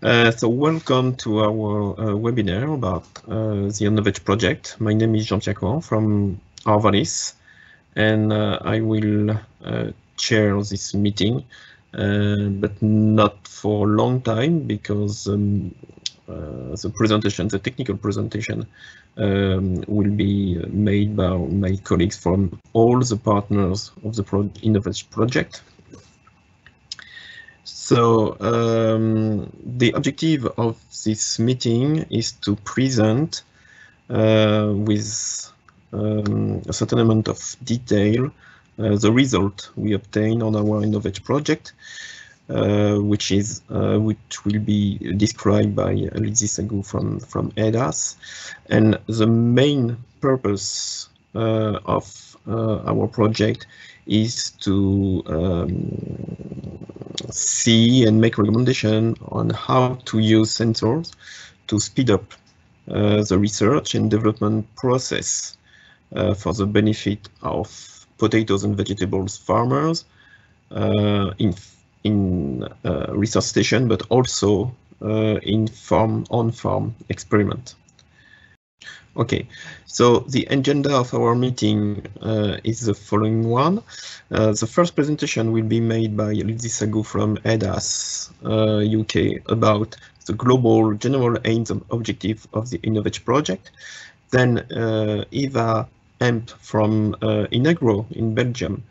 So welcome to our webinar about the Innoveg project. My name is Jean-Pierre Cohen from Arvalis, and I will chair this meeting, but not for a long time because the presentation, the technical presentation, will be made by my colleagues from all the partners of the Innoveg project. So the objective of this meeting is to present with a certain amount of detail the result we obtain on our Innoveg project, which will be described by Lizzie Sagou from EDAS. And the main purpose of our project is to see and make recommendation on how to use sensors to speed up the research and development process for the benefit of potatoes and vegetables farmers in research station, but also in on-farm experiment. Okay, so the agenda of our meeting is the following one. The first presentation will be made by Lizzie Sagou from EDAS UK about the global general aims and objective of the Innoveg project. Then Eva Emp from Inagro in Belgium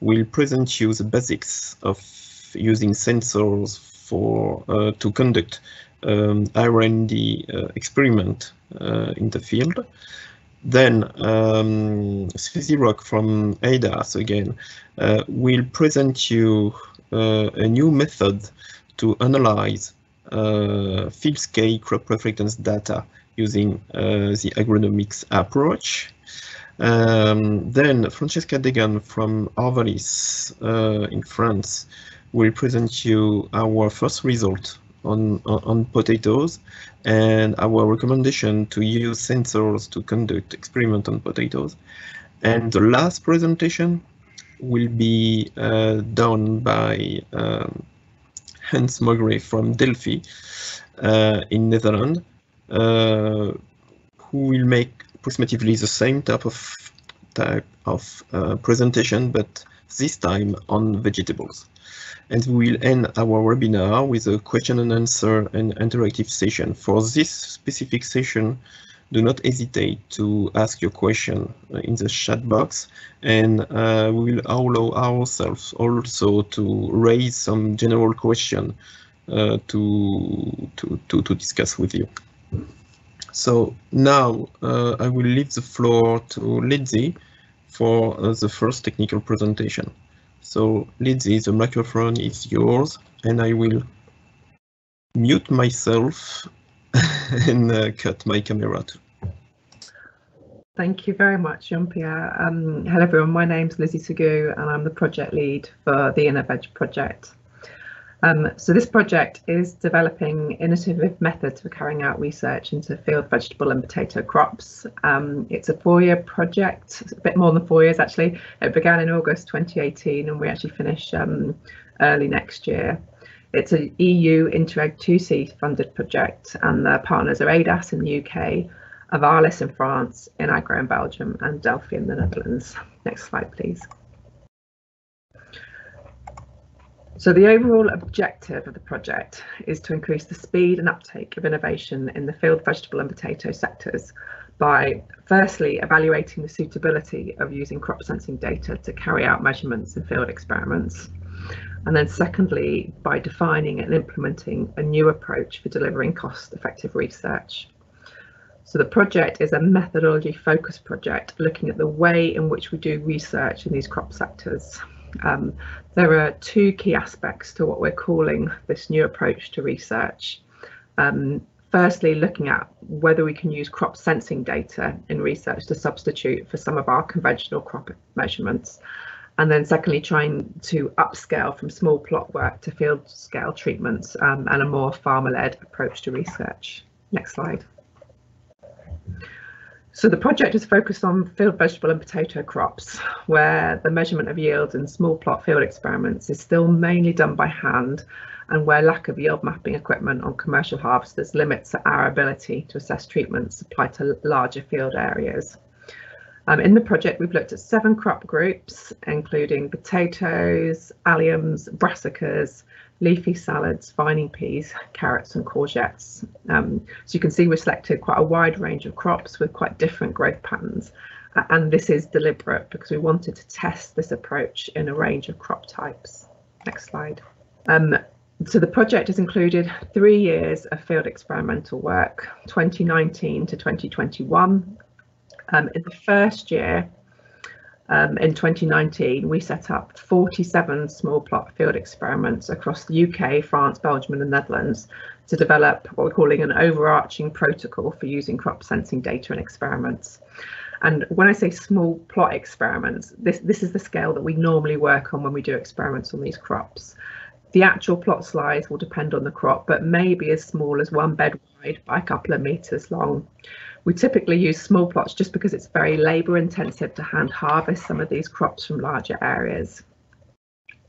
will present you the basics of using sensors for to conduct R&D experiment in the field. Then Suzy Rock from EDAS again will present you a new method to analyze field scale crop preference data using the agronomics approach. Then Francesca Degan from Arvalis in France will present you our first result on potatoes and our recommendation to use sensors to conduct experiment on potatoes. And the last presentation will be done by Hans Mogre from Delphi in Netherlands, who will make approximately the same type of presentation, but this time on vegetables. And we will end our webinar with a question and answer and interactive session. For this specific session, do not hesitate to ask your question in the chat box, and we will allow ourselves also to raise some general question to discuss with you. So now I will leave the floor to Lizzie for the first technical presentation. So Lizzie, the microphone is yours, and I will mute myself and cut my camera too. Thank you very much, Jean-Pierre. Hello everyone, my name's Lizzie Sagou and I'm the project lead for the Innoveg project. So this project is developing innovative methods for carrying out research into field vegetable and potato crops. It's a 4-year project, a bit more than 4 years actually. It began in August 2018 and we actually finish early next year. It's an EU Interreg 2C funded project and the partners are EDAS in the UK, Arvalis in France, Inagro in Belgium and Delphi in the Netherlands. Next slide please. So the overall objective of the project is to increase the speed and uptake of innovation in the field vegetable and potato sectors by firstly evaluating the suitability of using crop sensing data to carry out measurements in field experiments, and then secondly by defining and implementing a new approach for delivering cost-effective research. So the project is a methodology focused project looking at the way in which we do research in these crop sectors. There are 2 key aspects to what we're calling this new approach to research. Firstly, looking at whether we can use crop sensing data in research to substitute for some of our conventional crop measurements. And then secondly, trying to upscale from small plot work to field scale treatments and a more farmer-led approach to research. Next slide. So the project is focused on field vegetable and potato crops, where the measurement of yields in small plot field experiments is still mainly done by hand, and where lack of yield mapping equipment on commercial harvesters limits our ability to assess treatments applied to larger field areas. In the project, we've looked at 7 crop groups, including potatoes, alliums, brassicas, leafy salads, vining peas, carrots and courgettes. So you can see we've selected quite a wide range of crops with quite different growth patterns. And this is deliberate because we wanted to test this approach in a range of crop types. Next slide. So the project has included 3 years of field experimental work, 2019 to 2021. In the first year, in 2019, we set up 47 small plot field experiments across the UK, France, Belgium and the Netherlands to develop what we're calling an overarching protocol for using crop sensing data in experiments. And when I say small plot experiments, this is the scale that we normally work on when we do experiments on these crops. The actual plot size will depend on the crop, but may be as small as 1 bed wide by a couple of meters long. We typically use small plots just because it's very labour intensive to hand harvest some of these crops from larger areas.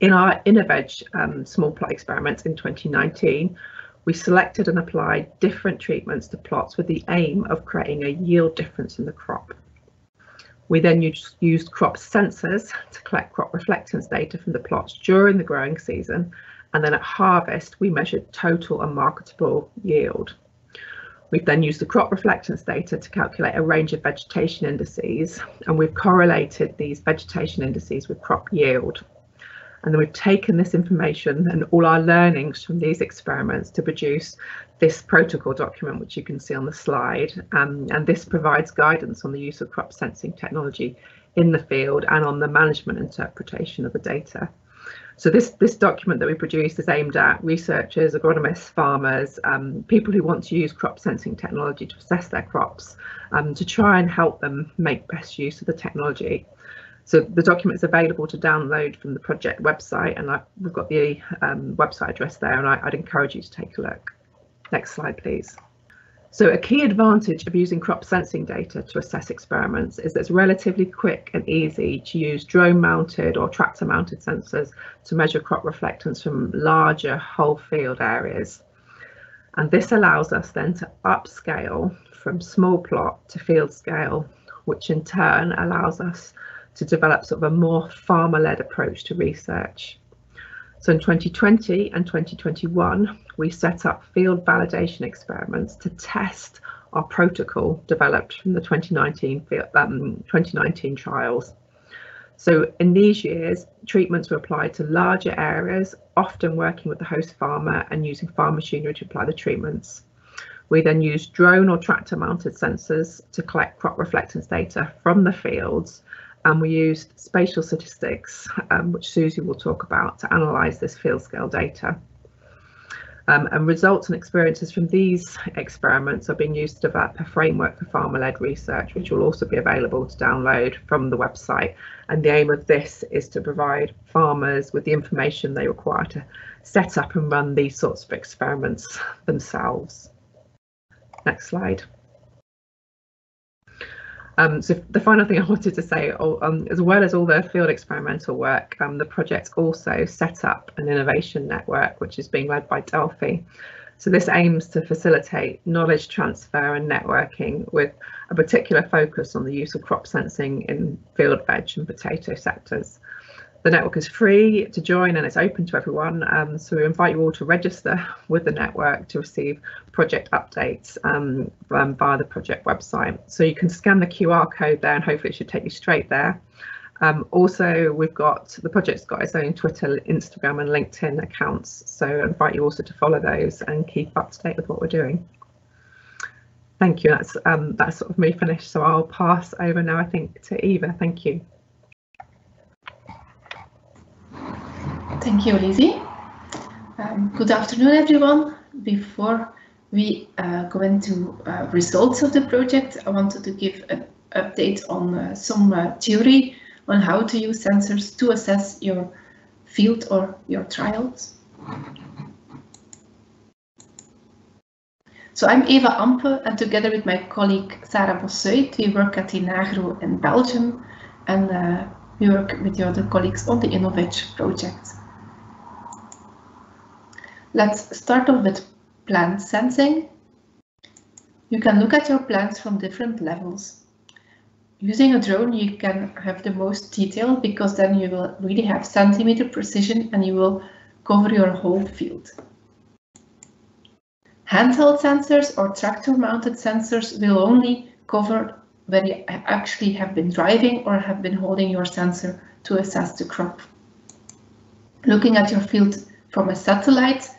In our INNO-VEG small plot experiments in 2019, we selected and applied different treatments to plots with the aim of creating a yield difference in the crop. We then used crop sensors to collect crop reflectance data from the plots during the growing season, and then at harvest we measured total and marketable yield. We've then used the crop reflectance data to calculate a range of vegetation indices, and we've correlated these vegetation indices with crop yield. And then we've taken this information and all our learnings from these experiments to produce this protocol document, which you can see on the slide. And this provides guidance on the use of crop sensing technology in the field and on the management interpretation of the data. So this document that we produced is aimed at researchers, agronomists, farmers, people who want to use crop sensing technology to assess their crops, to try and help them make best use of the technology. So the document is available to download from the project website, and we've got the website address there, and I'd encourage you to take a look. Next slide, please. So a key advantage of using crop sensing data to assess experiments is that it's relatively quick and easy to use drone mounted or tractor mounted sensors to measure crop reflectance from larger whole field areas. And this allows us then to upscale from small plot to field scale, which in turn allows us to develop sort of a more farmer-led approach to research. So in 2020 and 2021, we set up field validation experiments to test our protocol developed from the 2019 trials. So in these years, treatments were applied to larger areas, often working with the host farmer and using farm machinery to apply the treatments. We then used drone or tractor mounted sensors to collect crop reflectance data from the fields, and we used spatial statistics, which Susie will talk about, to analyse this field scale data. And results and experiences from these experiments are being used to develop a framework for farmer-led research, which will also be available to download from the website. And the aim of this is to provide farmers with the information they require to set up and run these sorts of experiments themselves. Next slide. So the final thing I wanted to say, as well as all the field experimental work, the project also set up an innovation network, which is being led by Delphi. So this aims to facilitate knowledge transfer and networking with a particular focus on the use of crop sensing in field veg and potato sectors. The network is free to join and it's open to everyone, so we invite you all to register with the network to receive project updates via the project website. So you can scan the QR code there and hopefully it should take you straight there. Also, the project's got its own Twitter, Instagram and LinkedIn accounts, so I invite you also to follow those and keep up to date with what we're doing. Thank you. That's sort of me finished, so I'll pass over now, I think, to Eva. Thank you. Thank you, Lizzie. Good afternoon, everyone. Before we go into results of the project, I wanted to give an update on some theory on how to use sensors to assess your field or your trials. So I'm Eva Ampe, and together with my colleague Sarah Bossuit, we work at INNO-VEG in Belgium, and we work with the other colleagues on the Innoveg project. Let's start off with plant sensing. You can look at your plants from different levels. Using a drone, you can have the most detail because then you will really have centimeter precision and you will cover your whole field. Handheld sensors or tractor-mounted sensors will only cover where you actually have been driving or have been holding your sensor to assess the crop. Looking at your field from a satellite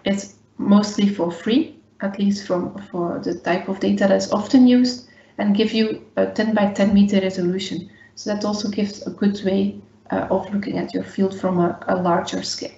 is mostly for free, at least for the type of data that is often used, and give you a 10 by 10 meter resolution. So that also gives a good way of looking at your field from a larger scale.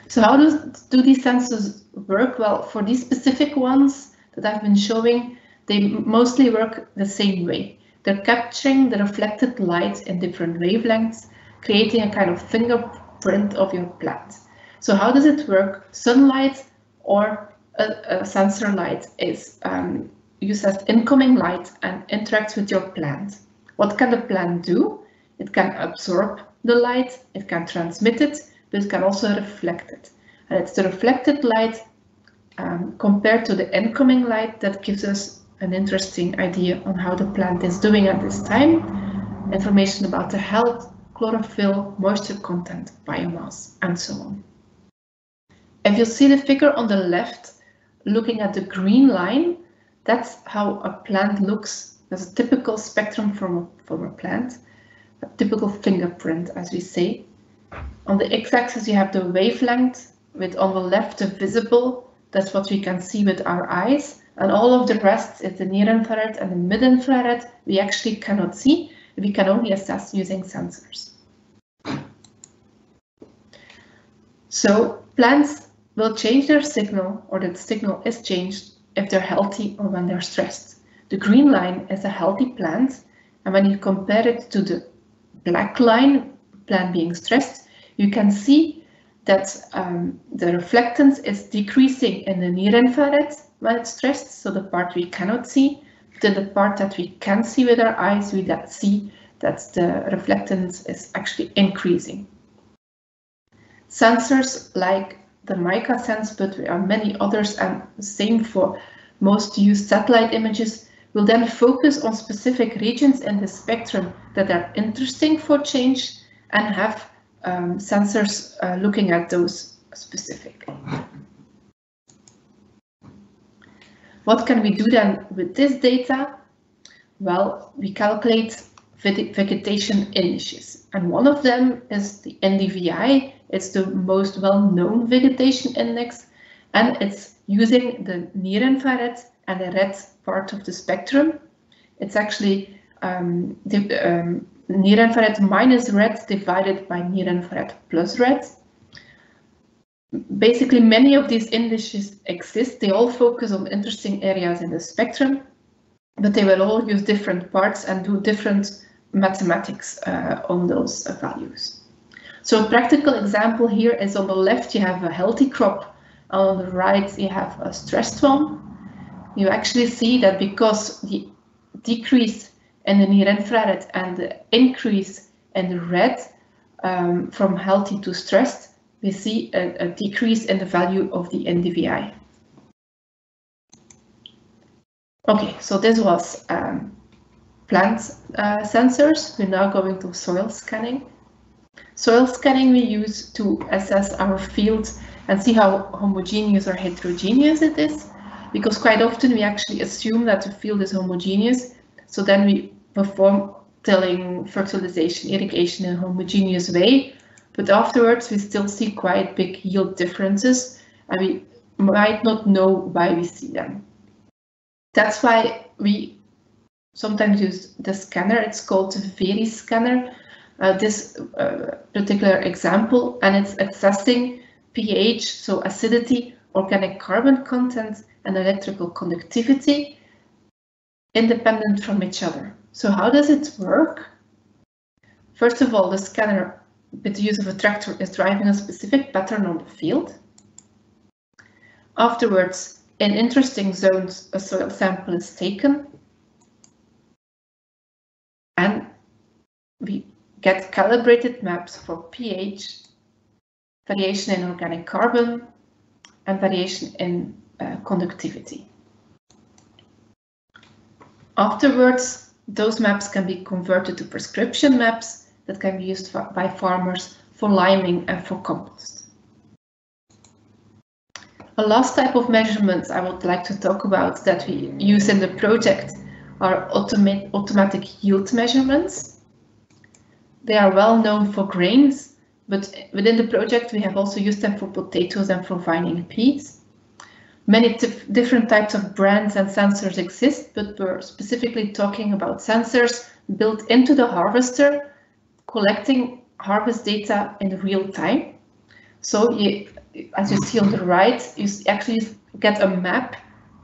So how do these sensors work? Well, for these specific ones that I've been showing, they mostly work the same way. They're capturing the reflected light in different wavelengths, creating a kind of fingerprint of your plant. So how does it work? Sunlight or a sensor light is used as incoming light and interacts with your plant. What can the plant do? It can absorb the light, it can transmit it, but it can also reflect it. And it's the reflected light compared to the incoming light that gives us an interesting idea on how the plant is doing at this time. Information about the health, chlorophyll, moisture content, biomass, and so on. If you see the figure on the left, looking at the green line, that's how a plant looks. There's a typical spectrum from a plant, a typical fingerprint, as we say. On the x-axis, you have the wavelength, with on the left the visible. That's what we can see with our eyes. And all of the rest is the near-infrared and the mid-infrared. We actually cannot see. We can only assess using sensors. So plants will change their signal, or the signal is changed if they're healthy or when they're stressed. The green line is a healthy plant, and when you compare it to the black line, plant being stressed, you can see that the reflectance is decreasing in the near-infrared when it's stressed, so the part we cannot see. But the part that we can see with our eyes, we see that the reflectance is actually increasing. Sensors like the Mica sense, but there are many others, and the same for most used satellite images, will then focus on specific regions in the spectrum that are interesting for change and have sensors looking at those specifically. What can we do then with this data? Well, we calculate vegetation indices, and one of them is the Ndvi. It's the most well-known vegetation index, and it's using the near-infrared and the red part of the spectrum. It's actually near-infrared minus red divided by near-infrared plus red. Basically, many of these indices exist. They all focus on interesting areas in the spectrum, but they will all use different parts and do different mathematics on those values. So a practical example here is on the left you have a healthy crop, and on the right you have a stressed one. You actually see that because the decrease in the near-infrared and the increase in the red from healthy to stressed, we see a decrease in the value of the Ndvi. Okay, so this was plant sensors. We're now going to soil scanning. Soil scanning we use to assess our field and see how homogeneous or heterogeneous it is, because quite often we actually assume that the field is homogeneous, so then we perform tilling, fertilization, irrigation in a homogeneous way, but afterwards we still see quite big yield differences and we might not know why we see them. That's why we sometimes use the scanner. It's called the Veri scanner, this particular example, and it's assessing pH, so acidity, organic carbon content, and electrical conductivity independent from each other. So how does it work? First of all, the scanner, with the use of a tractor, is driving a specific pattern on the field. Afterwards, in interesting zones, a soil sample is taken, and we get calibrated maps for pH, variation in organic carbon, and variation in conductivity. Afterwards, those maps can be converted to prescription maps that can be used by farmers for liming and for compost. A last type of measurements I would like to talk about that we use in the project are automatic yield measurements. They are well known for grains, but within the project we have also used them for potatoes and for vining peas. Many different types of brands and sensors exist, but we're specifically talking about sensors built into the harvester, collecting harvest data in real time. So as you see on the right, you actually get a map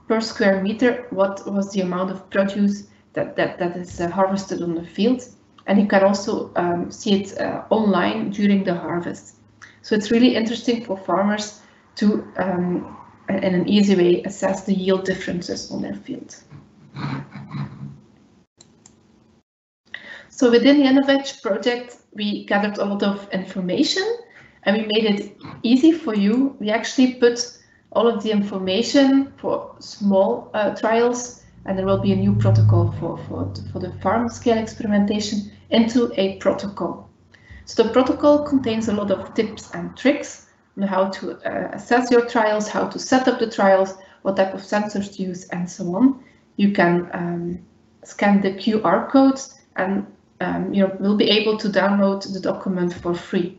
per square meter, what was the amount of produce that is harvested on the field. And you can also see it online during the harvest. So it's really interesting for farmers to, in an easy way, assess the yield differences on their field. So within the Innoveg project, we gathered a lot of information and we made it easy for you. We actually put all of the information for small trials, and there will be a new protocol for the farm scale experimentation into a protocol. So the protocol contains a lot of tips and tricks on how to assess your trials, how to set up the trials, what type of sensors to use, and so on. You can scan the QR codes and you will be able to download the document for free.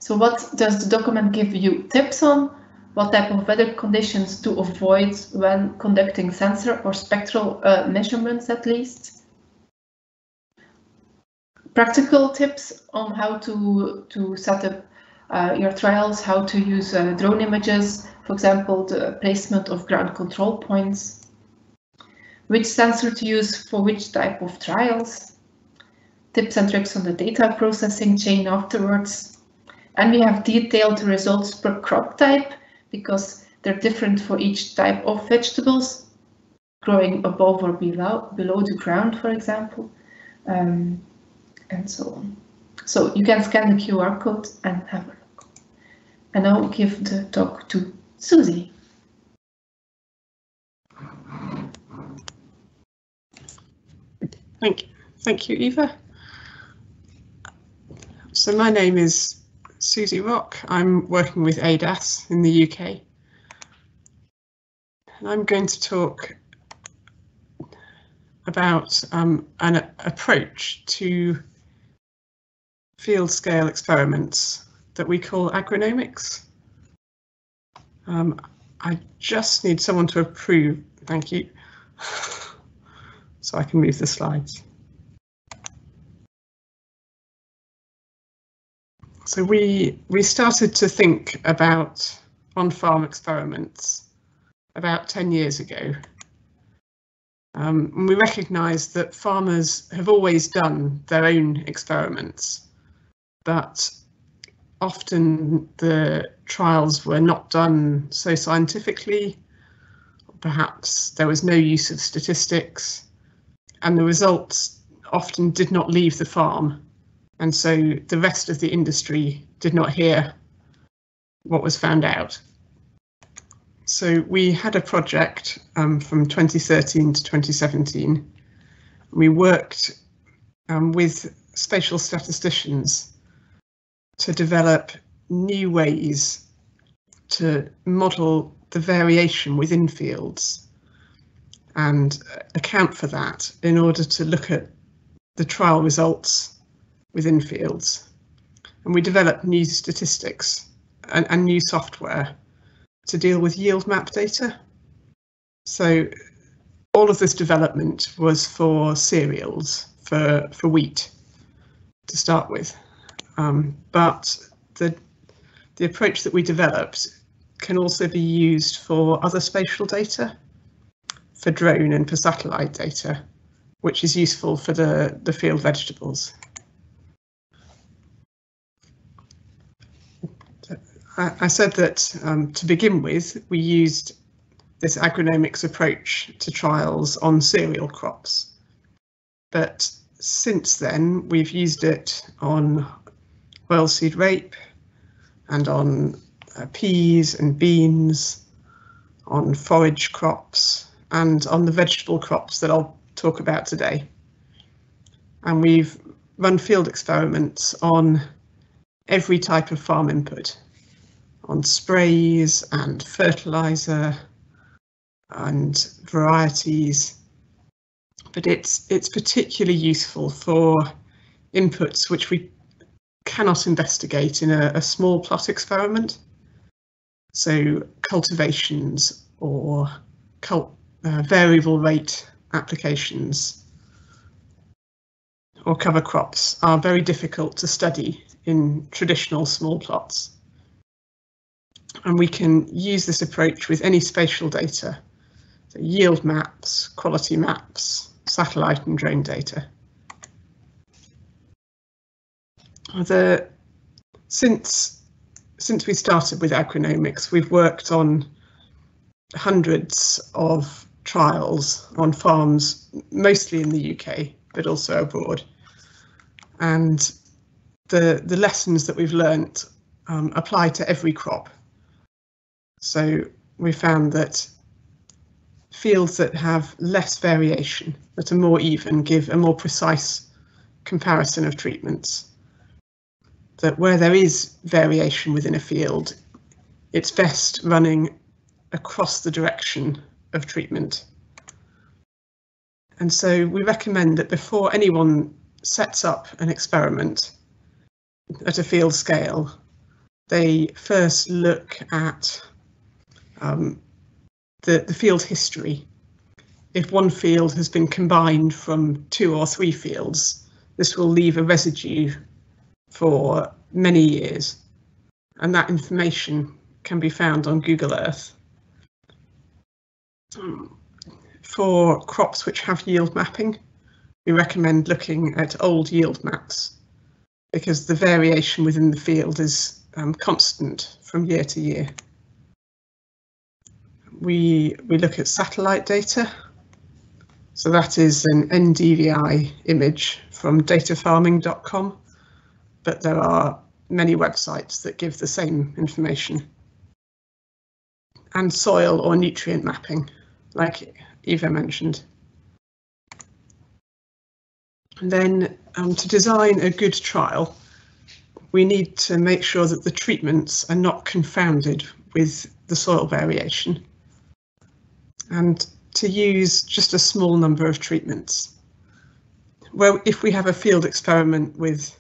So what does the document give you tips on? What type of weather conditions to avoid when conducting sensor or spectral measurements at least? Practical tips on how to set up your trials, how to use drone images, for example, the placement of ground control points, which sensor to use for which type of trials, tips and tricks on the data processing chain afterwards. And we have detailed results per crop type because they're different for each type of vegetables, growing above or below the ground, for example, and so on. So you can scan the QR code and have a look. And I'll give the talk to Susie. Thank you, Eva. So my name is Susie Rock. I'm working with ADAS in the UK. And I'm going to talk about an approach to field scale experiments that we call agronomics. I just need someone to approve, thank you, so I can move the slides. So we started to think about on-farm experiments about 10 years ago. And we recognised that farmers have always done their own experiments, but often the trials were not done so scientifically. Perhaps there was no use of statistics, and the results often did not leave the farm. And so the rest of the industry did not hear what was found out. So we had a project from 2013 to 2017. We worked with spatial statisticians to develop new ways to model the variation within fields and account for that in order to look at the trial results within fields. And we developed new statistics and new software to deal with yield map data. So all of this development was for cereals, for wheat to start with. But the approach that we developed can also be used for other spatial data, for drone and for satellite data, which is useful for the field vegetables. I said that to begin with, we used this agronomics approach to trials on cereal crops. But since then, we've used it on oilseed rape, and on peas and beans, on forage crops, and on the vegetable crops that I'll talk about today. And we've run field experiments on every type of farm input, on sprays and fertilizer and varieties, but it's particularly useful for inputs which we cannot investigate in a small plot experiment. So cultivations or variable rate applications or cover crops are very difficult to study in traditional small plots. And we can use this approach with any spatial data, so yield maps, quality maps, satellite and drone data. Since we started with agronomics, we've worked on hundreds of trials on farms, mostly in the UK, but also abroad. And the lessons that we've learnt apply to every crop. So we found that fields that have less variation, that are more even, give a more precise comparison of treatments. That where there is variation within a field, it's best running across the direction of treatment. And so we recommend that before anyone sets up an experiment at a field scale, they first look at the field history. If one field has been combined from 2 or 3 fields, this will leave a residue for many years, and that information can be found on Google Earth. For crops which have yield mapping, we recommend looking at old yield maps because the variation within the field is constant from year to year. We look at satellite data. So that is an Ndvi image from datafarming.com, but there are many websites that give the same information. And soil or nutrient mapping, like Eva mentioned. And then to design a good trial, we need to make sure that the treatments are not confounded with the soil variation, and to use just a small number of treatments. Well, if we have a field experiment with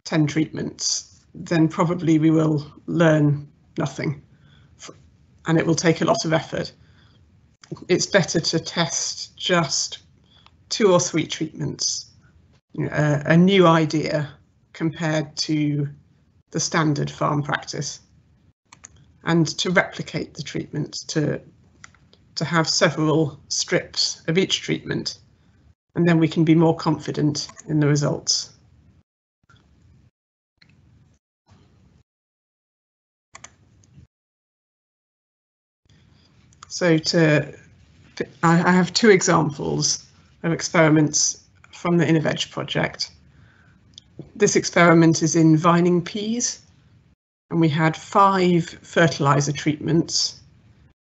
10 treatments, then probably we will learn nothing, and it will take a lot of effort. It's better to test just 2 or 3 treatments, a new idea compared to the standard farm practice, and to replicate the treatment, to have several strips of each treatment, and then we can be more confident in the results. So I have 2 examples of experiments from the Innoveg project. This experiment is in vining peas, and we had 5 fertilizer treatments,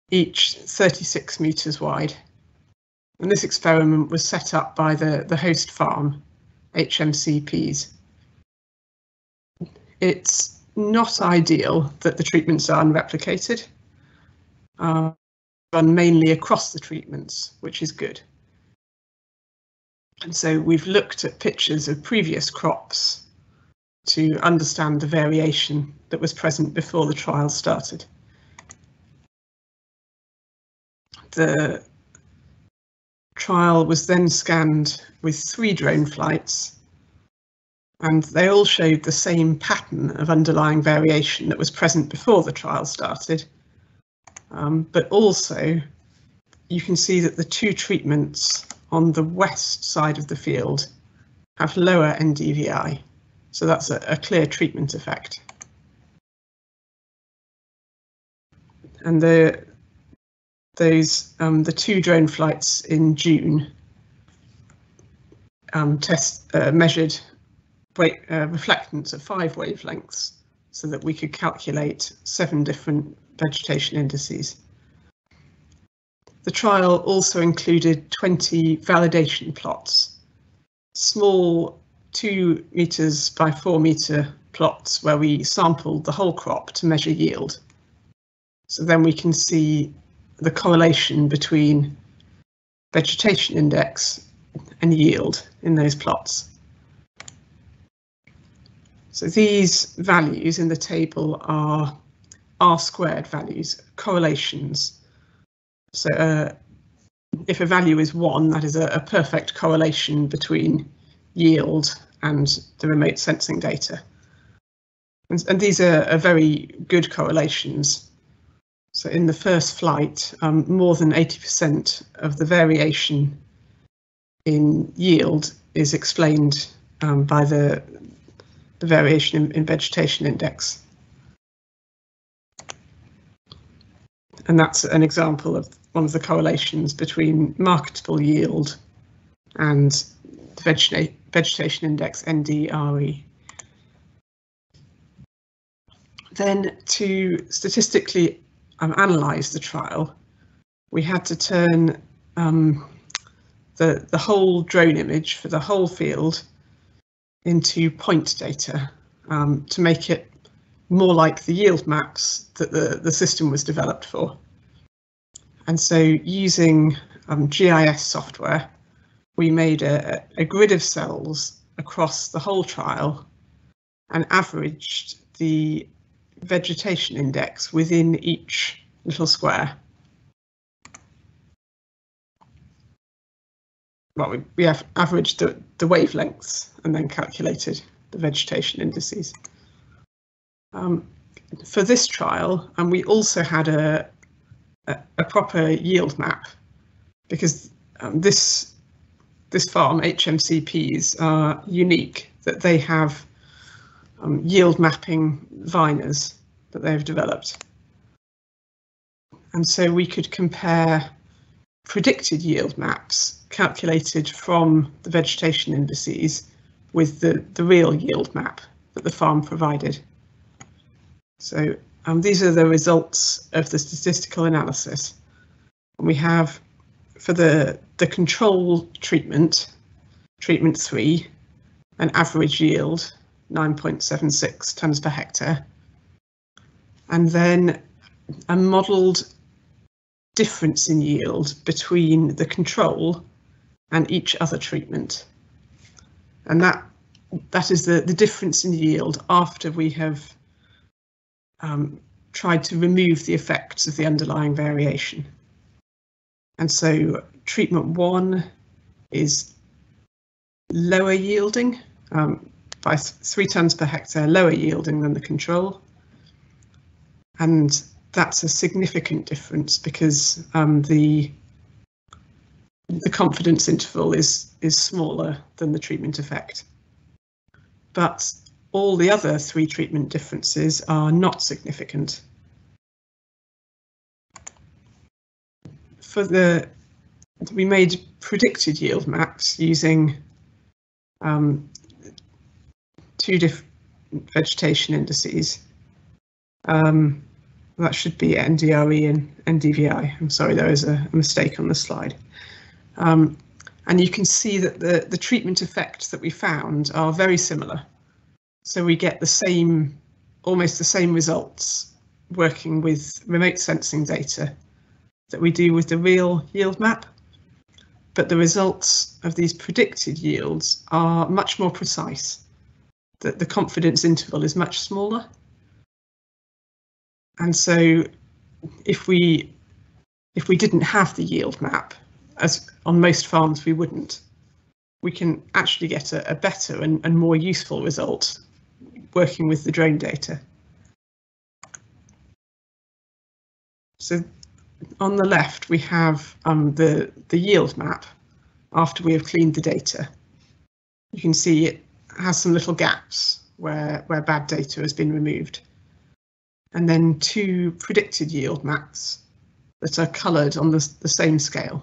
each 36 meters wide. And this experiment was set up by the host farm, HMC Peas. It's not ideal that the treatments are unreplicated, run mainly across the treatments, which is good. And so we've looked at pictures of previous crops to understand the variation that was present before the trial started. The trial was then scanned with 3 drone flights, and they all showed the same pattern of underlying variation that was present before the trial started. But also you can see that the 2 treatments on the west side of the field have lower Ndvi, so that's a clear treatment effect. And the 2 drone flights in June measured reflectance at 5 wavelengths, so that we could calculate 7 different vegetation indices. The trial also included 20 validation plots, small 2 meters by 4 meter plots where we sampled the whole crop to measure yield. So then we can see the correlation between vegetation index and yield in those plots. So these values in the table are R-squared values, correlations. So if a value is 1, that is a perfect correlation between yield and the remote sensing data. And these are very good correlations. So in the first flight, more than 80% of the variation in yield is explained by the variation in vegetation index. And that's an example of one of the correlations between marketable yield and the vegetation index, Ndvi. Then to statistically analyse the trial, we had to turn the whole drone image for the whole field into point data to make it more like the yield maps that the system was developed for. And so using GIS software, we made a grid of cells across the whole trial and averaged the vegetation index within each little square. Well, we have averaged the wavelengths and then calculated the vegetation indices. For this trial, and we also had a proper yield map, because this farm, HMCPs, are unique, that they have yield mapping viners that they've developed. And so we could compare predicted yield maps calculated from the vegetation indices with the real yield map that the farm provided. So these are the results of the statistical analysis. We have, for the control treatment 3, an average yield 9.76 tonnes per hectare, and then a modelled difference in yield between the control and each other treatment. And that is the difference in yield after we have tried to remove the effects of the underlying variation. And so treatment 1 is lower yielding, by 3 tonnes per hectare lower yielding than the control. And that's a significant difference because the confidence interval is smaller than the treatment effect. But all the other 3 treatment differences are not significant. We made predicted yield maps using 2 different vegetation indices. That should be NDRE and NDVI. I'm sorry, there is a mistake on the slide. And you can see that the treatment effects that we found are very similar. So we get almost the same results working with remote sensing data that we do with the real yield map. But the results of these predicted yields are much more precise. The confidence interval is much smaller. And so if we didn't have the yield map, as on most farms we wouldn't, we can actually get a better and more useful result working with the drone data. So on the left we have the yield map after we have cleaned the data. You can see it has some little gaps where bad data has been removed. And then 2 predicted yield maps that are coloured on the same scale.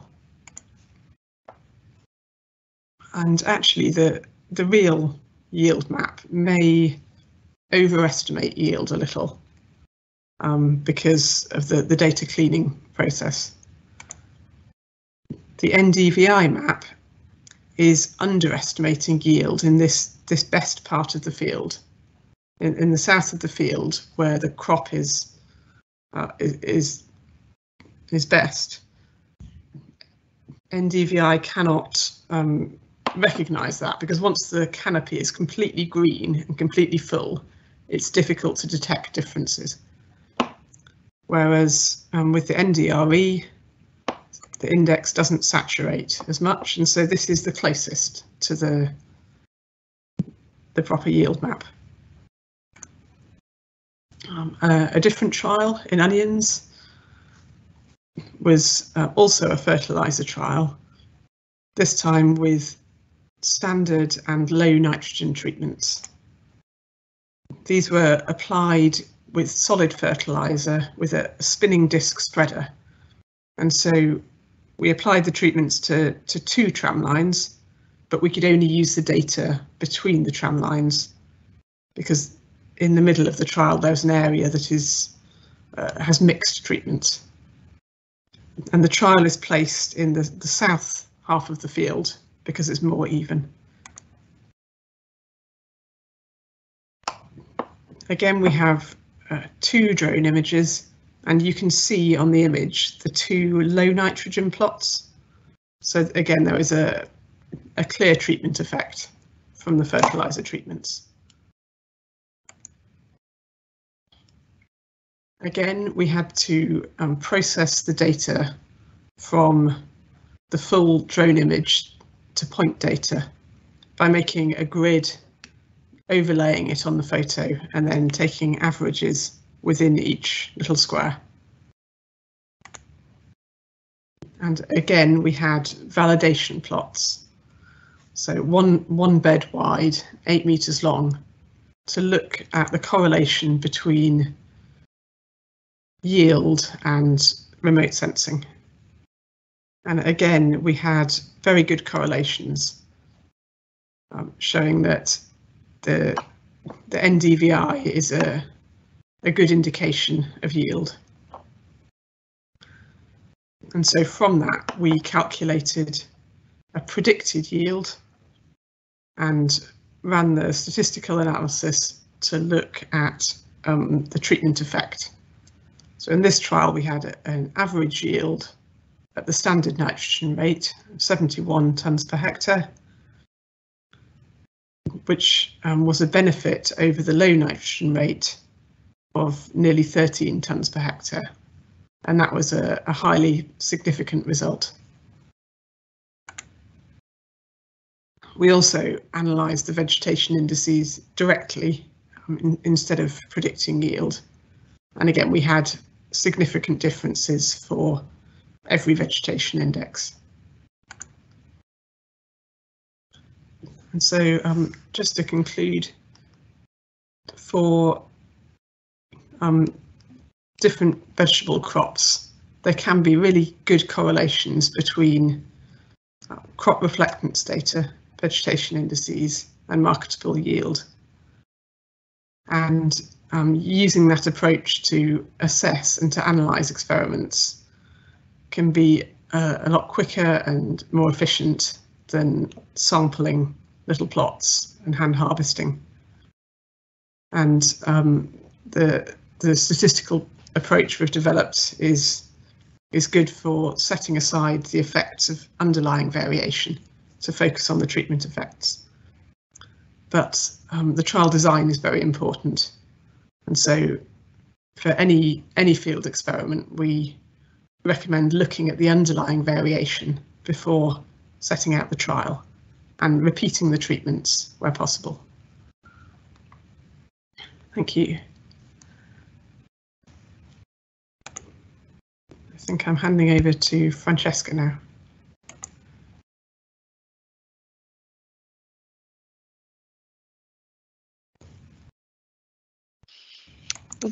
And actually the real yield map may overestimate yield a little because of the data cleaning process. The Ndvi map is underestimating yield in this best part of the field. In the south of the field, where the crop is best, Ndvi cannot recognise that, because once the canopy is completely green and completely full, it's difficult to detect differences. Whereas with the NDRE, the index doesn't saturate as much, and so this is the closest to the proper yield map. A different trial in onions was also a fertiliser trial, this time with standard and low nitrogen treatments. These were applied with solid fertiliser with a spinning disc spreader, and so we applied the treatments to 2 tram lines, but we could only use the data between the tram lines because in the middle of the trial there's an area that has mixed treatments. And the trial is placed in the south half of the field because it's more even. Again, we have 2 drone images, and you can see on the image the 2 low nitrogen plots. So again, there is a clear treatment effect from the fertiliser treatments. Again, we had to process the data from the full drone image to point data by making a grid, overlaying it on the photo, and then taking averages within each little square. And again, we had validation plots. So one bed wide, 8 meters long, to look at the correlation between yield and remote sensing. And again, we had very good correlations showing that the Ndvi is a good indication of yield. And so from that, we calculated a predicted yield and ran the statistical analysis to look at the treatment effect. So in this trial, we had an average yield at the standard nitrogen rate of 71 tonnes per hectare, which was a benefit over the low nitrogen rate of nearly 13 tonnes per hectare. And that was a highly significant result. We also analysed the vegetation indices directly instead of predicting yield. And again, we had significant differences for every vegetation index. And so just to conclude, for different vegetable crops, there can be really good correlations between crop reflectance data, vegetation indices, and marketable yield. And using that approach to assess and to analyse experiments can be a lot quicker and more efficient than sampling little plots and hand harvesting. And the statistical approach we've developed is good for setting aside the effects of underlying variation to focus on the treatment effects. But the trial design is very important. And so for any field experiment, we recommend looking at the underlying variation before setting out the trial and repeating the treatments where possible. Thank you. I think I'm handing over to Francesca now.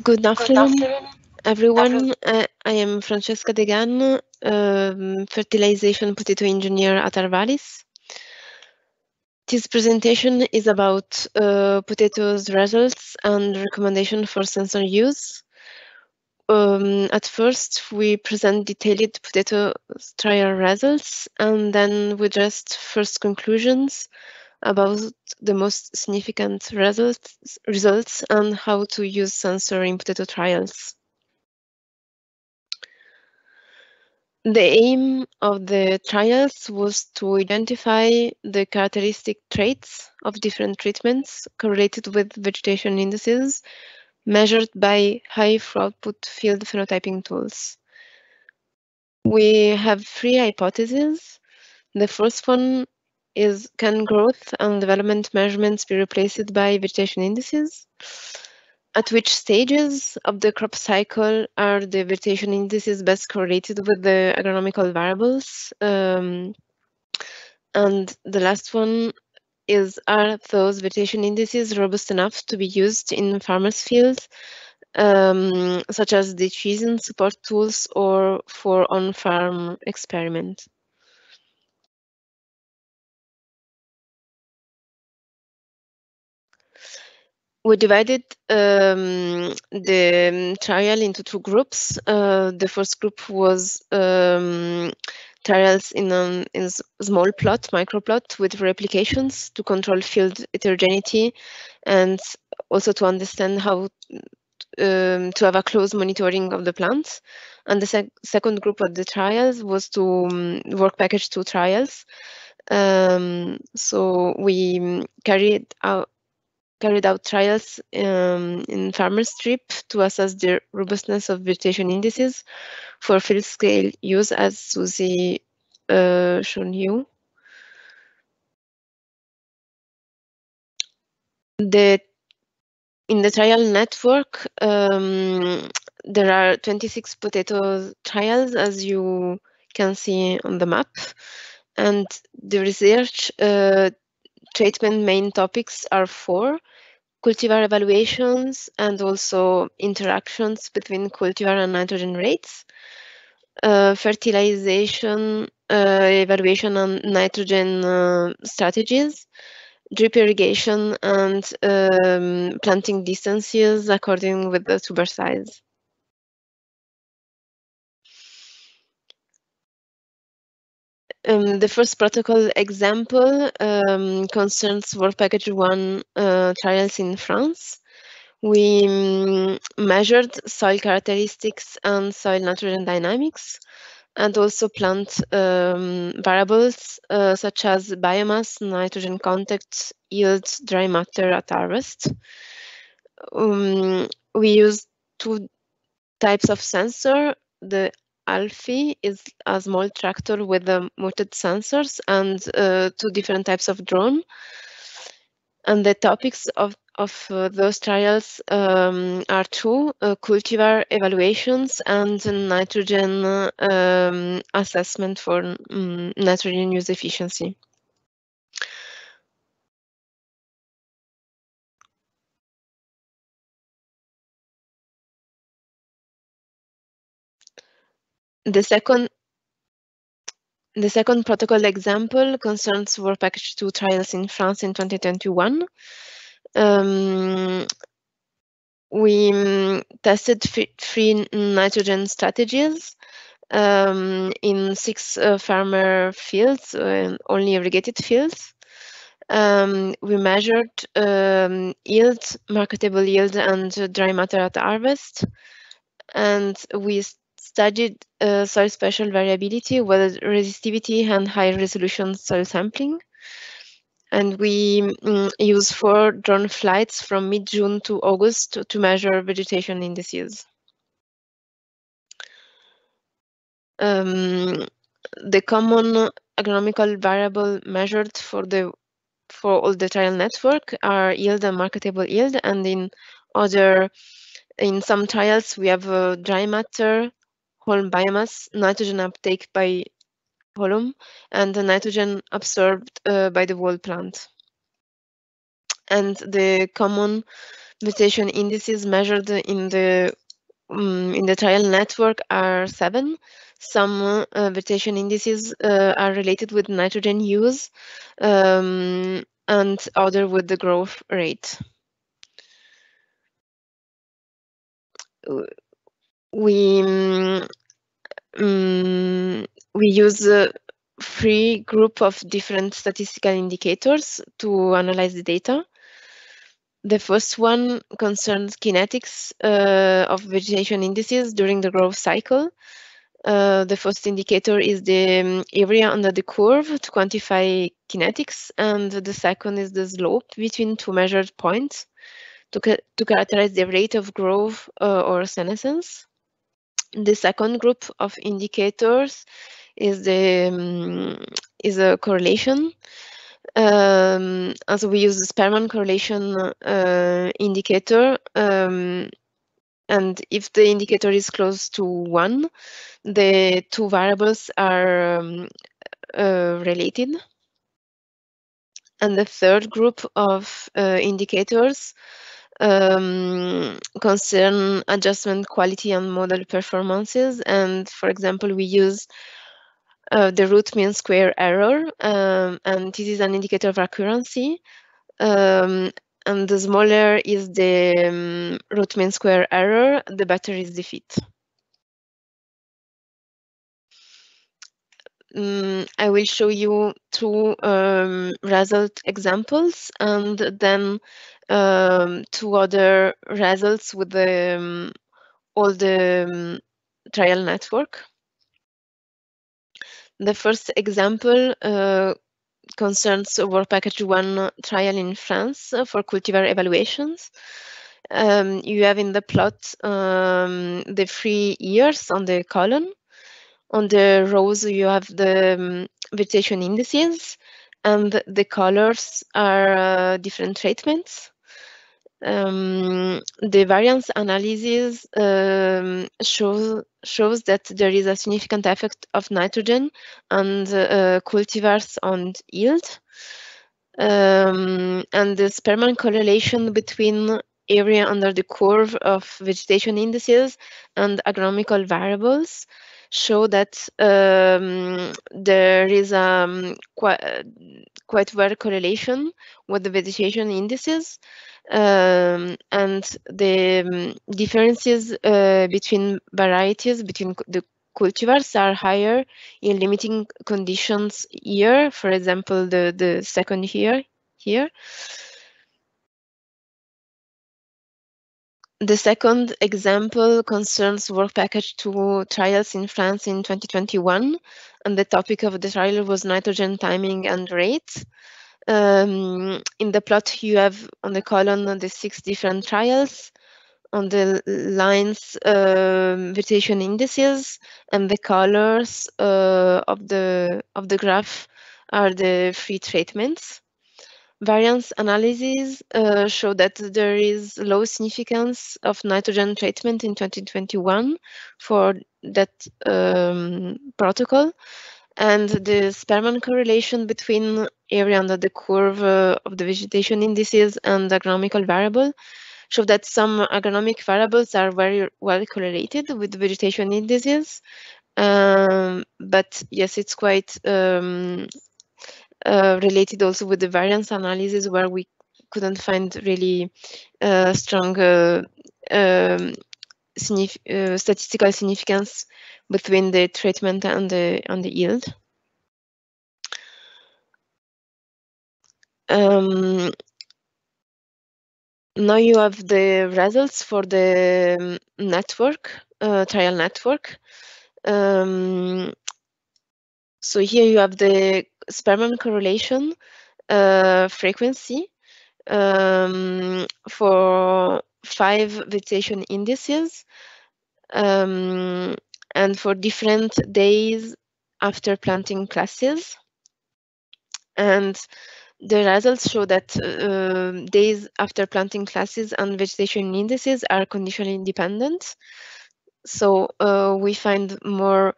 Good afternoon, everyone. I am Francesca Degan, fertilization potato engineer at Arvalis. This presentation is about potatoes results and recommendation for sensor use. At first, we present detailed potato trial results, and then we address first conclusions about the most significant results and how to use sensor in potato trials. The aim of the trials was to identify the characteristic traits of different treatments correlated with vegetation indices measured by high throughput field phenotyping tools. We have three hypotheses. The first one is, can growth and development measurements be replaced by vegetation indices? At which stages of the crop cycle are the vegetation indices best correlated with the agronomical variables? And the last one is, are those vegetation indices robust enough to be used in farmers' fields, such as the decision support tools or for on-farm experiment? We divided the trial into two groups. The first group was trials in a small plot, microplot, with replications to control field heterogeneity and also to understand how to have a close monitoring of the plants. And the second group of the trials was to work package 2 trials. So we carried out trials in farmer strip to assess the robustness of vegetation indices for field scale use, as Susie shown you. In the trial network, there are 26 potato trials, as you can see on the map, and the research treatment main topics are 4: cultivar evaluations and also interactions between cultivar and nitrogen rates, fertilization evaluation and nitrogen strategies, drip irrigation, and planting distances according with the tuber size. The first protocol example concerns work package 1 trials in France. We measured soil characteristics and soil nitrogen dynamics, and also plant variables such as biomass, nitrogen content, yield, dry matter at harvest. We used 2 types of sensor. The Alfie is a small tractor with mounted sensors, and 2 different types of drone. And the topics of those trials are 2: cultivar evaluations and nitrogen assessment for nitrogen use efficiency. The second protocol example concerns work package 2 trials in France in 2021. We tested 3 nitrogen strategies in 6 farmer fields, only irrigated fields. We measured yield, marketable yield, and dry matter at harvest, and we studied soil spatial variability, weather resistivity, and high resolution soil sampling. And we use 4 drone flights from mid-June to August to measure vegetation indices. The common agronomical variable measured for all the trial network are yield and marketable yield, and in some trials we have dry matter, whole biomass, nitrogen uptake by column, and the nitrogen absorbed by the whole plant. And the common vegetation indices measured in the trial network are 7. Some vegetation indices are related with nitrogen use, and other with the growth rate. We use 3 groups of different statistical indicators to analyze the data. The first one concerns kinetics of vegetation indices during the growth cycle. The first indicator is the area under the curve to quantify kinetics, and the second is the slope between 2 measured points to characterize the rate of growth or senescence. The second group of indicators is a correlation. Also, we use the Spearman correlation indicator, and if the indicator is close to 1, the 2 variables are related. And the third group of indicators concern adjustment quality and model performances. And for example, we use the root mean square error, and this is an indicator of accuracy. And the smaller is the root mean square error, the better is the fit. I will show you 2 result examples and then 2 other results with all the trial network. The first example concerns work package 1 trial in France for cultivar evaluations. You have in the plot the 3 years on the column. On the rows, you have the vegetation indices, and the colors are different treatments. The variance analysis shows that there is a significant effect of nitrogen and cultivars on yield. And the Spearman correlation between area under the curve of vegetation indices and agronomical variables show that there is quite well correlation with the vegetation indices, and the differences between varieties between the cultivars are higher in limiting conditions here. For example, the second here. The second example concerns work package 2 trials in France in 2021, and the topic of the trial was nitrogen timing and rate. In the plot, you have on the column the 6 different trials. On the lines, vegetation indices, and the colors of the graph are the 3 treatments. Variance analyses show that there is low significance of nitrogen treatment in 2021 for that protocol, and the Spearman correlation between area under the curve of the vegetation indices and agronomical variable show that some agronomic variables are very well correlated with the vegetation indices, but yes, it's quite related also with the variance analysis, where we couldn't find really strong statistical significance between the treatment and the yield. Now you have the results for the network, trial network. So here you have the Spearman correlation frequency for 5 vegetation indices, and for different days after planting classes. And the results show that days after planting classes and vegetation indices are conditionally independent. So we find more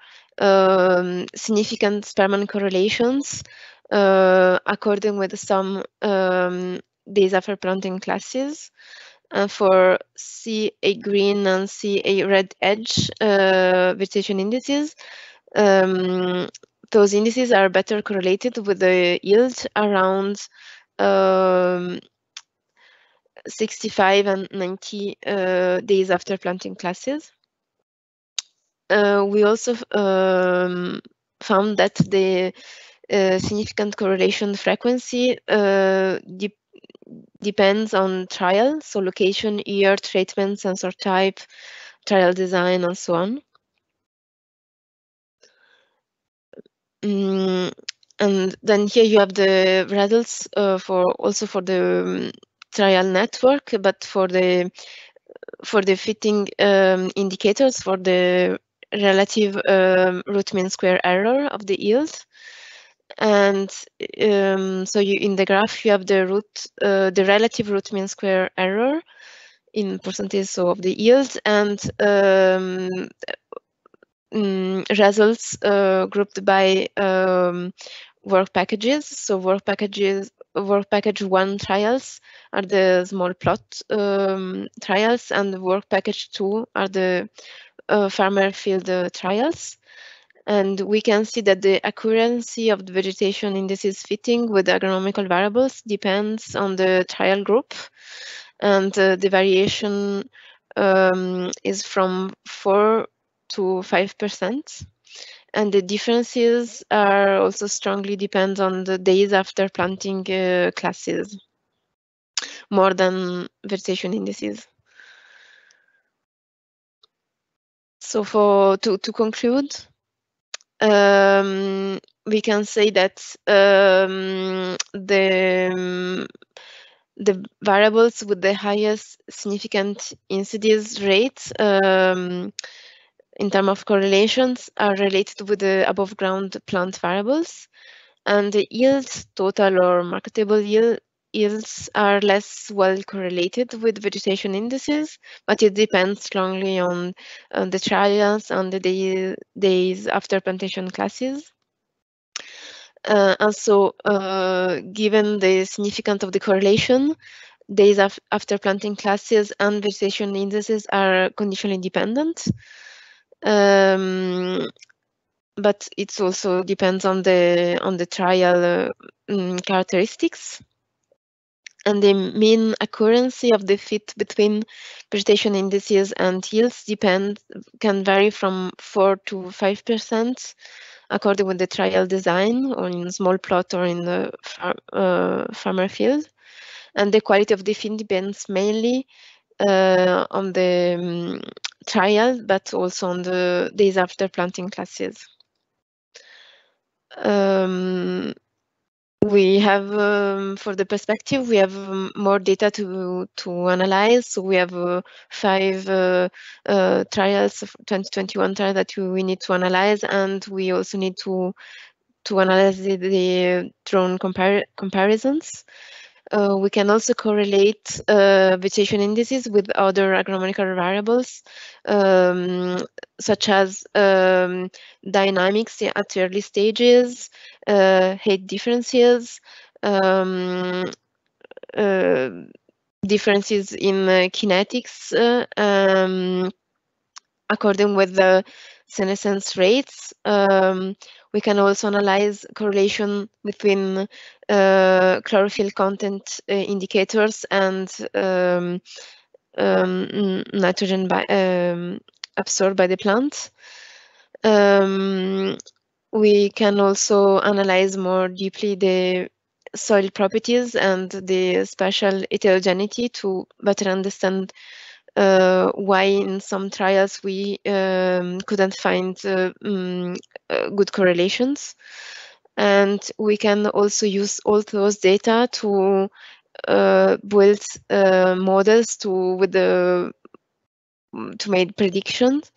significant Spearman correlations according with some days after planting classes. For CA green and CA red edge vegetation indices, those indices are better correlated with the yield around 65 and 90 days after planting classes. We also found that the significant correlation frequency depends on trial, so location, year, treatment, sensor type, trial design, and so on. And then here you have the results for the trial network, but for the fitting indicators for the relative root mean square error of the yield. And so in the graph you have the relative root mean square error in percentage so of the yield, and results grouped by work packages. So work package 1 trials are the small plot trials, and work package 2 are the farmer field trials. And we can see that the accuracy of the vegetation indices fitting with agronomical variables depends on the trial group, and the variation is from 4 to 5%. And the differences are also strongly depend on the days after planting classes, more than vegetation indices. So to conclude, we can say that the variables with the highest significant incidence rates in terms of correlations are related with the above ground plant variables, and the yields, total or marketable yields, are less well correlated with vegetation indices, but it depends strongly on the trials and the days after plantation classes. Also, given the significance of the correlation, days after planting classes and vegetation indices are conditionally dependent. But it also depends on the trial characteristics. And the mean accuracy of the fit between vegetation indices and yields can vary from 4 to 5%, according with the trial design, or in small plot or in the farmer field. And the quality of the fit depends mainly on the trial, but also on the days after planting classes. We have, for the perspective, we have more data to analyze. So we have 5 trials, 2021 trials that we need to analyze, and we also need to analyze the drone comparisons. We can also correlate vegetation indices with other agronomical variables, such as dynamics at early stages, height differences, differences in kinetics, according with the senescence rates. We can also analyze correlation between chlorophyll content indicators and nitrogen absorbed by the plant. We can also analyze more deeply the soil properties and the spatial heterogeneity to better understand why in some trials we couldn't find good correlations. And we can also use all those data to build models to make predictions,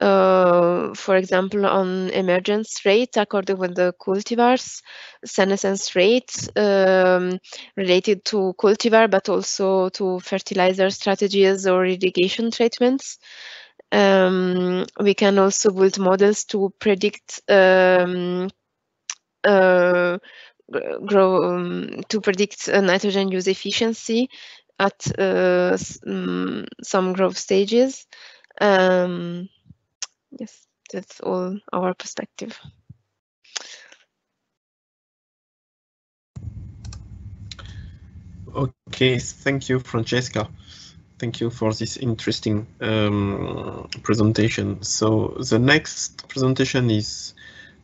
for example, on emergence rate according with the cultivars, senescence rates related to cultivar, but also to fertilizer strategies or irrigation treatments. We can also build models to predict nitrogen use efficiency at some growth stages. Yes, that's all our perspective. Okay, thank you, Francesca. Thank you for this interesting presentation. So the next presentation is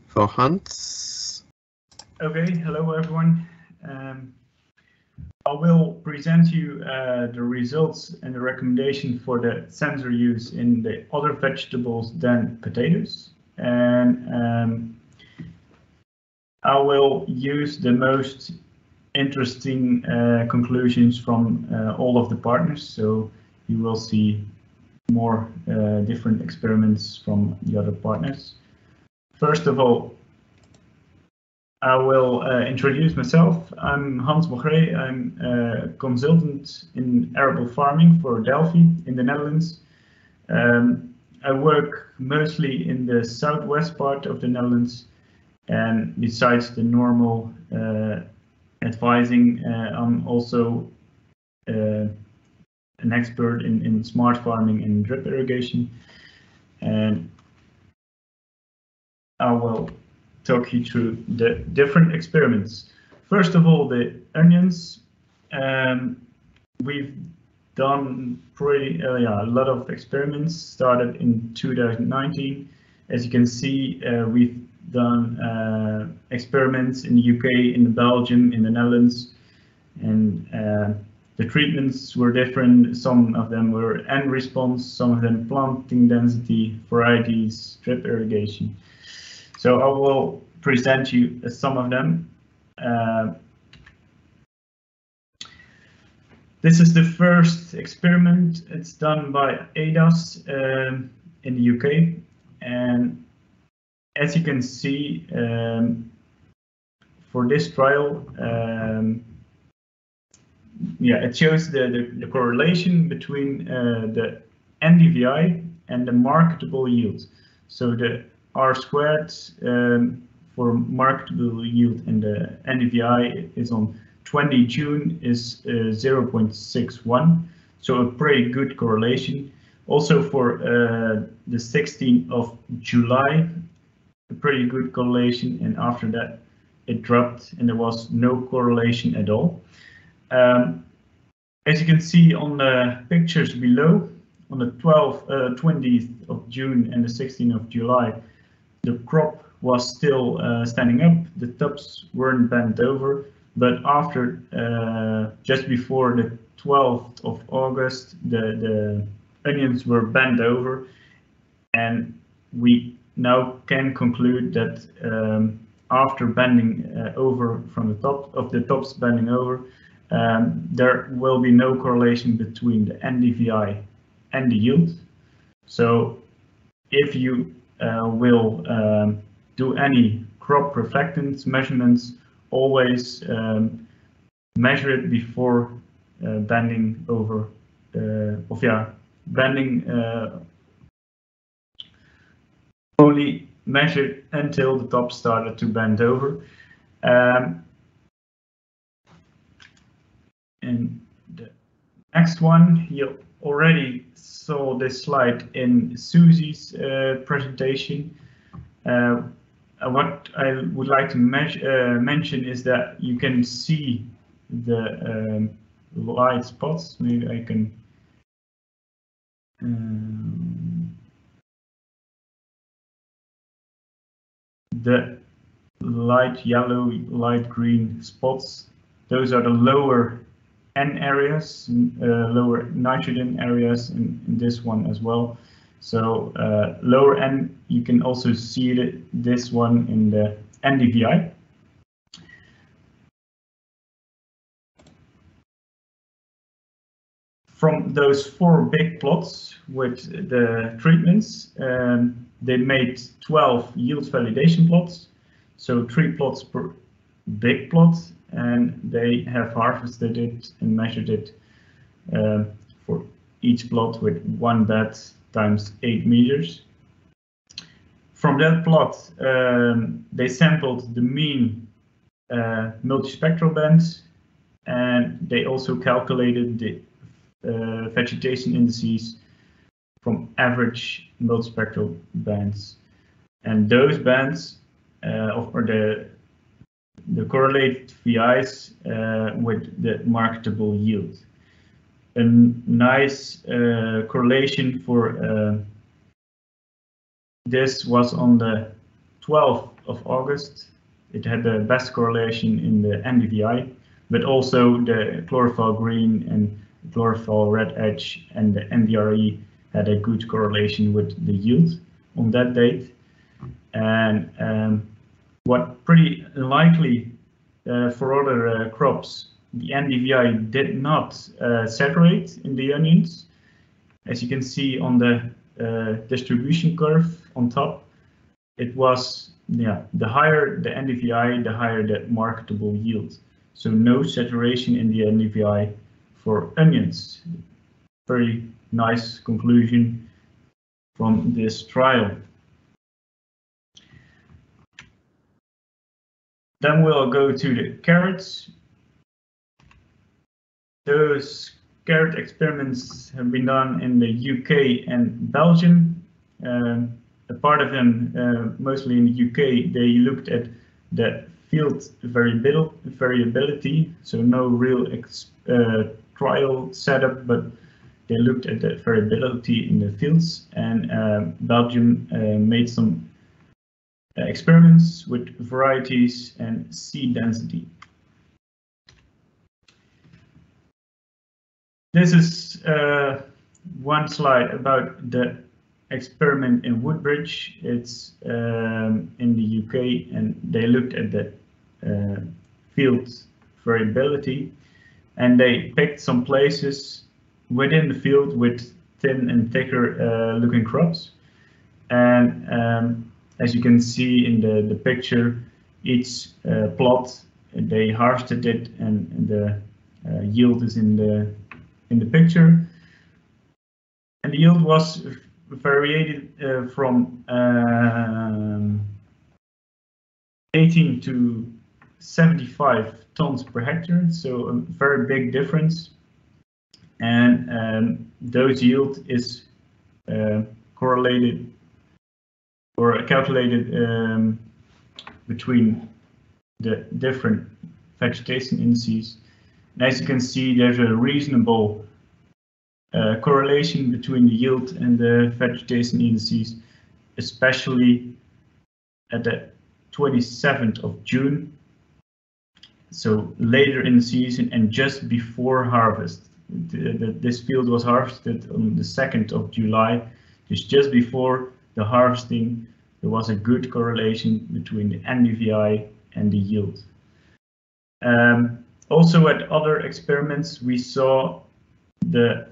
for Hans. Okay, hello everyone. I will present you the results and the recommendation for the sensor use in the other vegetables than potatoes. And I will use the most interesting conclusions from all of the partners. So you will see more different experiments from the other partners. First of all, I will introduce myself. I'm Hans Bogré. I'm a consultant in arable farming for Delphi in the Netherlands. I work mostly in the southwest part of the Netherlands, and besides the normal advising, I'm also an expert in smart farming and drip irrigation, and I will talk you through the different experiments. First of all, the onions. We've done a lot of experiments, started in 2019. As you can see, we've done experiments in the UK, in Belgium, in the Netherlands, and the treatments were different. Some of them were end response, some of them planting density, varieties, drip irrigation. So I will present you some of them. This is the first experiment. It's done by ADAS in the UK, and as you can see, for this trial, it shows the correlation between the Ndvi and the marketable yield. So the R squared for marketable yield and the Ndvi is on 20 June is 0.61, so a pretty good correlation. Also for the 16th of July, a pretty good correlation, and after that it dropped and there was no correlation at all. As you can see on the pictures below, on the 20th of June and the 16th of July, the crop was still standing up, the tops weren't bent over, but after just before the 12th of August, the onions were bent over, and we now can conclude that after bending over from the top of the tops bending over, there will be no correlation between the Ndvi and the yield. So if you will do any crop reflectance measurements, always measure it before bending over, only measure it until the top started to bend over. And the next one, you already saw this slide in Susie's presentation. What I would like to mention is that you can see the light spots. Maybe I can the light yellow, light green spots. Those are the lower N areas, lower nitrogen areas in this one as well. So lower N, you can also see this one in the Ndvi. From those 4 big plots with the treatments, they made 12 yield validation plots, so 3 plots per big plot, and they have harvested it and measured it for each plot with 1 bed times 8 meters. From that plot, they sampled the mean multispectral bands, and they also calculated the vegetation indices from average multispectral bands. And those bands, or the the correlated VIs with the marketable yield. A nice correlation for this was on the 12th of August. It had the best correlation in the Ndvi, but also the chlorophyll green and chlorophyll red edge and the NVRE had a good correlation with the yield on that date. And what pretty unlikely for other crops, the Ndvi did not saturate in the onions. As you can see on the distribution curve on top, it was, the higher the Ndvi, the higher the marketable yield. So no saturation in the Ndvi for onions. Very nice conclusion from this trial. Then we'll go to the carrots. Those carrot experiments have been done in the UK and Belgium. A part of them, mostly in the UK, they looked at the field variability, so no real trial setup, but they looked at the variability in the fields, and Belgium made some experiments with varieties and seed density. This is one slide about the experiment in Woodbridge. It's in the UK, and they looked at the field variability, and they picked some places within the field with thin and thicker looking crops. And as you can see in the picture, each plot, they harvested it, and the yield is in the picture. And the yield was varied from 18 to 75 tons per hectare, so a very big difference. And those yield is correlated or calculated between the different vegetation indices. And as you can see, there's a reasonable correlation between the yield and the vegetation indices, especially at the 27th of June, so later in the season and just before harvest. This field was harvested on the 2nd of July, just before the harvesting. There was a good correlation between the Ndvi and the yield. Also at other experiments we saw the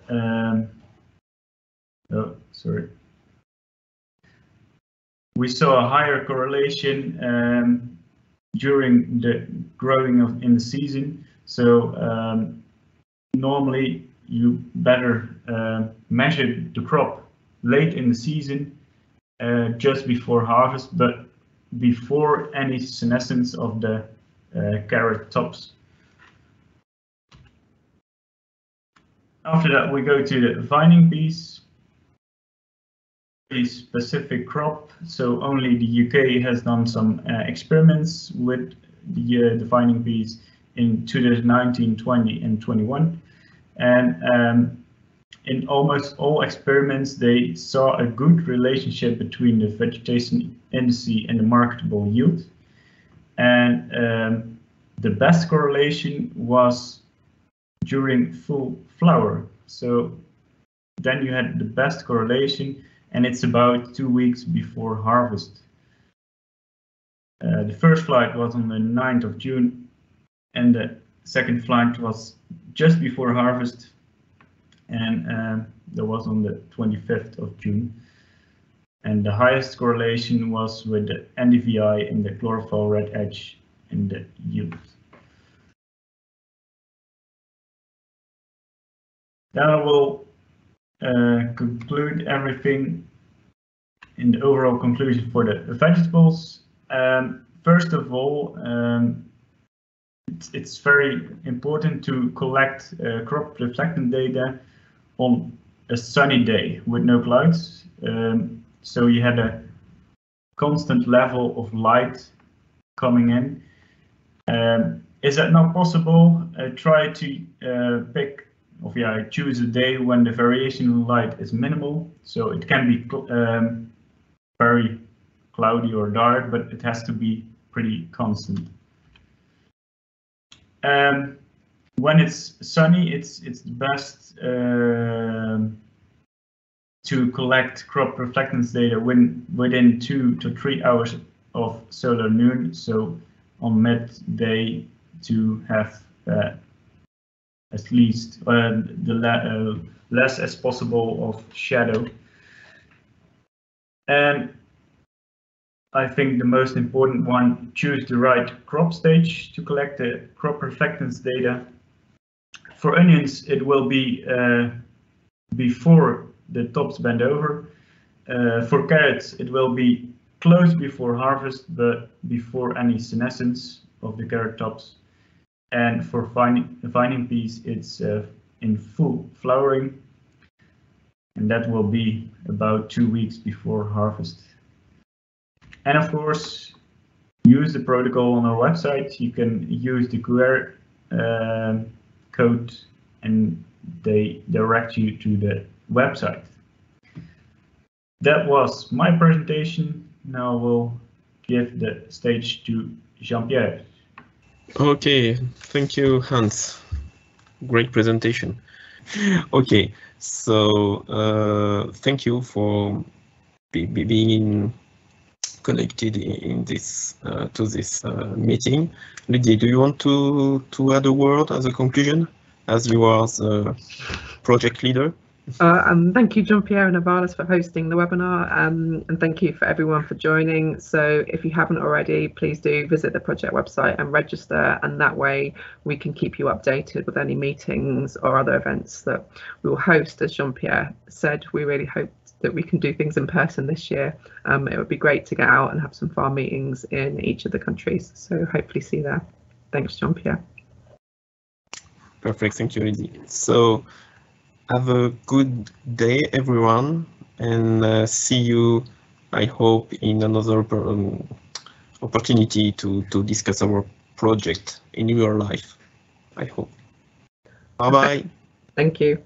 we saw a higher correlation during the growing in the season. So normally you better measure the crop late in the season, just before harvest, but before any senescence of the carrot tops. After that, we go to the vining peas, a specific crop. So only the UK has done some experiments with the vining peas in 2019, 20, and 21. And in almost all experiments, they saw a good relationship between the vegetation indice and the marketable yield. And the best correlation was during full flower. So then you had the best correlation, and it's about 2 weeks before harvest. The first flight was on the 9th of June, and the second flight was just before harvest, and that was on the 25th of June. And the highest correlation was with the Ndvi and the chlorophyll red edge in the yield. Then I will conclude everything in the overall conclusion for the vegetables. First of all, it's very important to collect crop reflectance data on a sunny day with no clouds. So you had a constant level of light coming in. Is that not possible? Try to choose a day when the variation in light is minimal. So it can be very cloudy or dark, but it has to be pretty constant. When it's sunny, it's the best to collect crop reflectance data within 2 to 3 hours of solar noon. So on midday to have at least the less as possible of shadow. And I think the most important one, choose the right crop stage to collect the crop reflectance data. For onions, it will be before the tops bend over. For carrots, it will be close before harvest, but before any senescence of the carrot tops. And for vining peas, it's in full flowering, and that will be about 2 weeks before harvest. And of course, use the protocol on our website. You can use the QR code and they direct you to the website. That was my presentation. Now we'll give the stage to Jean-Pierre. Okay, thank you, Hans. Great presentation. Okay, so thank you for being connected in this to this meeting. Lydie, do you want to add a word as a conclusion, as you are the project leader? And thank you, Jean-Pierre and Avalis, for hosting the webinar, and thank you for everyone for joining. So if you haven't already, please do visit the project website and register, and that way we can keep you updated with any meetings or other events that we will host. As Jean-Pierre said, we really hope that we can do things in person this year. It would be great to get out and have some farm meetings in each of the countries, so hopefully see you there. Thanks, Jean-Pierre. Perfect, thank you, Lydie. So have a good day, everyone, and see you, I hope, in another opportunity to discuss our project in your life, I hope. Bye-bye. Thank you.